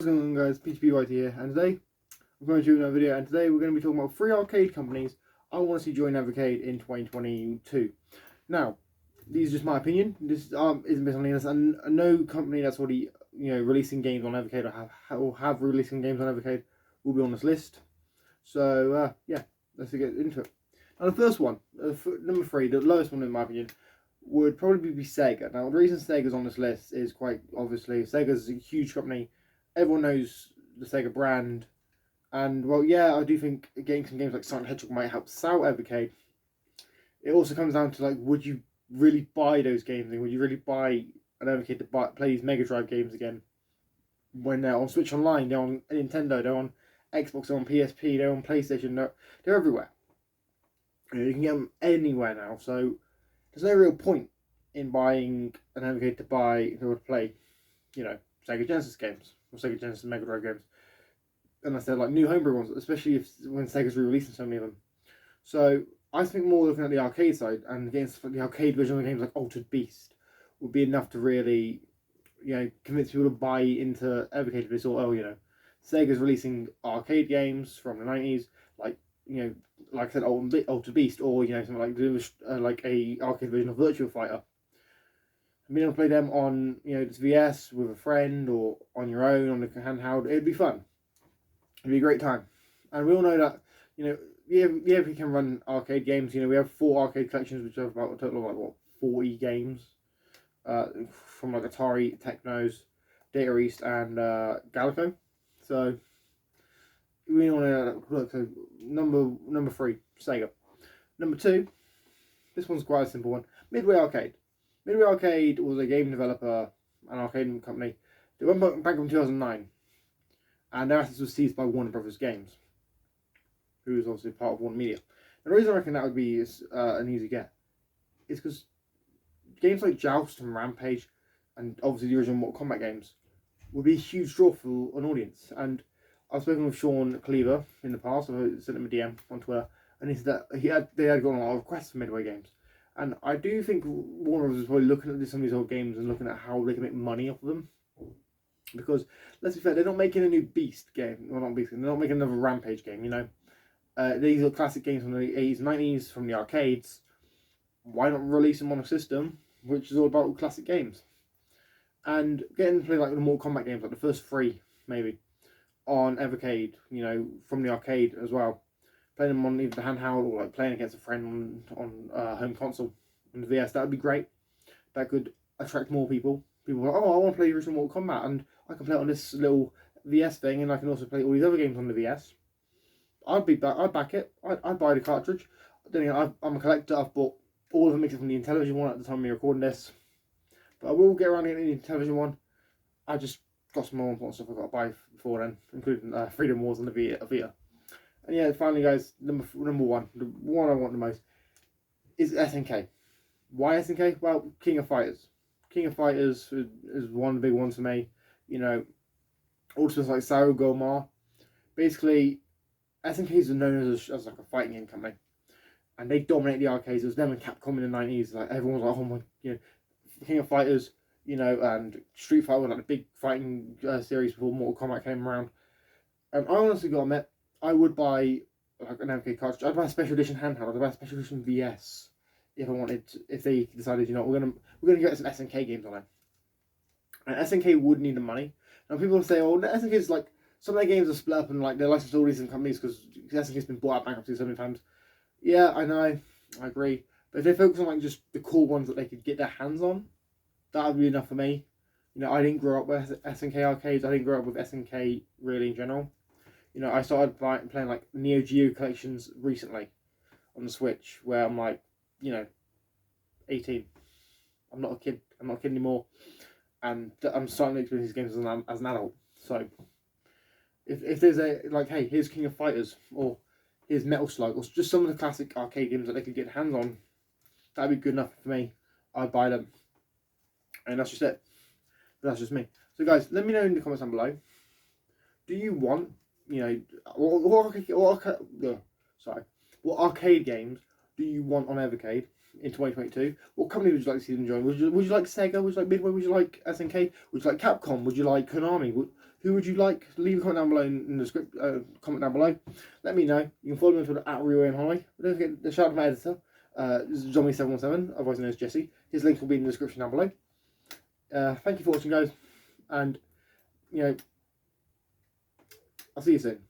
What's going on, guys? PTP here, and today I'm going to do another video, and today we're going to be talking about 3 arcade companies I want to see join Evercade in 2022. Now, these are just my opinion. This isn't based on anything else, and no company that's already releasing games on Evercade or have releasing games on Evercade will be on this list. So yeah, let's get into it. Now, the first one, number 3, the lowest one in my opinion, would probably be Sega. Now, the reason Sega's on this list is quite obviously Sega's a huge company. Everyone knows the Sega brand, and well, yeah, I do think getting some games like Sonic the Hedgehog might help sell Evercade. It also comes down to, like, would you really buy those games, and would you really buy an Evercade to play these Mega Drive games again when they're on Switch Online, they're on Nintendo, they're on Xbox, they're on PSP, they're on PlayStation, they're everywhere. You can get them anywhere now, so there's no real point in buying an Evercade to play, Sega Genesis games or Sega Genesis Mega Drive games, unless they're like new homebrew ones, especially when Sega's re-releasing so many of them. So I think more looking at the arcade side and against the arcade version of games like Altered Beast would be enough to really, convince people to buy into Evercade if they saw, Sega's releasing arcade games from the 90s, like I said, Altered Beast, or something like a arcade version of Virtua Fighter. Being able to play them on this VS with a friend or on your own on the handheld, it'd be fun. It'd be a great time. And we all know that we can run arcade games. We have 4 arcade collections, which have about a total of 40 games, from like Atari, Technos, Data East, and Galaco. So we all know that. So number 3, Sega. Number 2, this one's quite a simple one. Midway Arcade. Midway Arcade was a game developer, an arcade company. They went bankrupt in 2009, and their assets were seized by Warner Brothers Games, who was obviously part of Warner Media. The reason I reckon that would be an easy get is because games like Joust and Rampage, and obviously the original Mortal Kombat games, would be a huge draw for an audience. And I've spoken with Sean Cleaver in the past. I've sent him a DM on Twitter, and he said that they had gotten a lot of requests for Midway games. And I do think Warner Bros. Is probably looking at some of these old games and looking at how they can make money off of them. Because, let's be fair, they're not making a new Beast game. Well, not Beast game. They're not making another Rampage game, These are classic games from the 80s, 90s, from the arcades. Why not release them on a system which is all about classic games? And getting to play like the Mortal Kombat games, like the first 3, maybe, on Evercade, from the arcade as well. Playing them on either the handheld or like playing against a friend on home console on the VS, that would be great. That could attract more people. People are like, oh, I want to play the original Mortal Kombat, and I can play it on this little VS thing, and I can also play all these other games on the VS. I'd back it. I'd buy the cartridge. I'm a collector. I've bought all of them except from the Intellivision one at the time of me recording this. But I will get around to getting the Intellivision one. I just got some more important stuff I've got to buy before then, including Freedom Wars on the Vita. And yeah, finally, guys, number 1, the one I want the most, is SNK. Why SNK? Well, King of Fighters. King of Fighters is one of the big ones for me. Also like Saru Gomar. Basically, SNK is known as like a fighting game company, and they dominate the arcades. It was them and Capcom in the 90s. Like, everyone was like, oh my, King of Fighters, and Street Fighter were like the big fighting series before Mortal Kombat came around. And I honestly got to admit, I would buy like an MK cartridge. I'd buy a special edition handheld. I'd buy a special edition VS if I wanted. If they decided, we're gonna get some SNK games on it. And SNK would need the money. Now people say, oh, SNK is like, some of their games are split up and like they're licensed to all these companies because SNK's been bought out bankruptcy so many times. Yeah, I know, I agree. But if they focus on like just the cool ones that they could get their hands on, that would be enough for me. I didn't grow up with SNK arcades. I didn't grow up with SNK really in general. I started playing like Neo Geo collections recently on the Switch, where I'm like, 18. I'm not a kid. I'm not a kid anymore, and I'm starting to experience these games as an adult. So, if there's a like, hey, here's King of Fighters, or here's Metal Slug, or just some of the classic arcade games that they could get hands on, that'd be good enough for me. I'd buy them, and that's just it. But that's just me. So, guys, let me know in the comments down below. Do you want what arcade games do you want on Evercade in 2022? What company would you like to see them join? Would you like Sega? Would you like Midway? Would you like SNK? Would you like Capcom? Would you like Konami? Who would you like? Leave a comment down below in the script. Comment down below. Let me know. You can follow me on Twitter at RioAimHigh. Don't forget to shout out to my editor, Zombie717, otherwise known as Jesse. His link will be in the description down below. Thank you for watching, guys, and I'll see you soon.